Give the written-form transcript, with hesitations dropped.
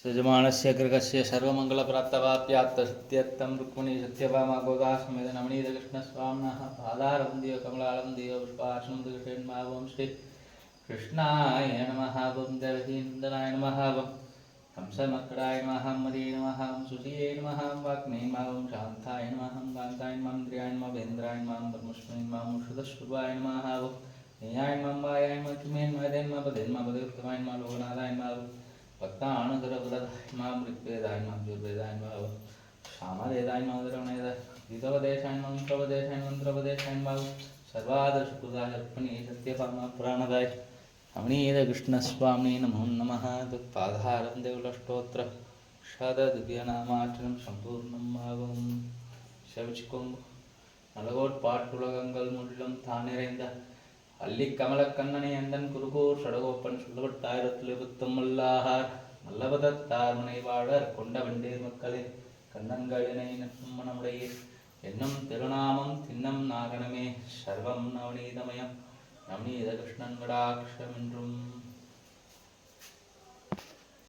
सजमानस्य गृहस्य सर्वमङ्गलप्राप्तवाप्यात्तसत्यत्तं रुक्मिणी सत्यभामा गोदासमेत नवनीतकृष्णस्वामिनः पादारवन्दियो कमलालवन्दियो पुष्पार्चनं दृष्टेन्मावं श्री कृष्णाय नमः वं देवहीनन्दनाय नमः वं हंसमकराय नमः मदे नमः सुधिये नमः वाग्ने नमः शान्ताय नमः कान्ताय नमः इन्द्रियाय नमः वेन्द्राय नमः ब्रह्मस्मै नमः शुद्धस्वरूपाय नमः वं न्यायाय नमः वायाय नमः किमेन नमः देन नमः पदेन नमः पदेत्तमाय नमः लोकनाथाय नमः भक्तानुग्रहप्रदाय नमः ऋग्वेदाय नमः यजुर्वेदाय नमः सामवेदाय नमः अथर्ववेदाय गीतोपदेशाय नमः मंत्रोपदेशाय मंत्रोपदेशाय नमः सर्वादर्शकृताय अर्पणे सत्यभामा पुराणदाय रमणीयकृष्णस्वामिने नमो नमः तत्पादारं देवलष्टोत्र शतदिव्यनामार्चनं सम्पूर्णं भावं செவிச்சுக்கோங்க. நலகோட்பாட்டுலகங்கள் முள்ளும் தான் நிறைந்த அள்ளி கமலக்கண்ணனை அந்தன் குருகூர் சடகோப்பன் சொல்லப்பட்டாயிரத்தில் நல்லபதத்தார் முனைவாழர் கொண்ட வண்டீர் மக்களே கண்ணங்களினை நட்பும் மனமுடைய என்னும் திருநாமம் தின்னம் நாகனமே சர்வம் நவநீதமயம் நவநீத கிருஷ்ணன் கடாட்சம் என்றும்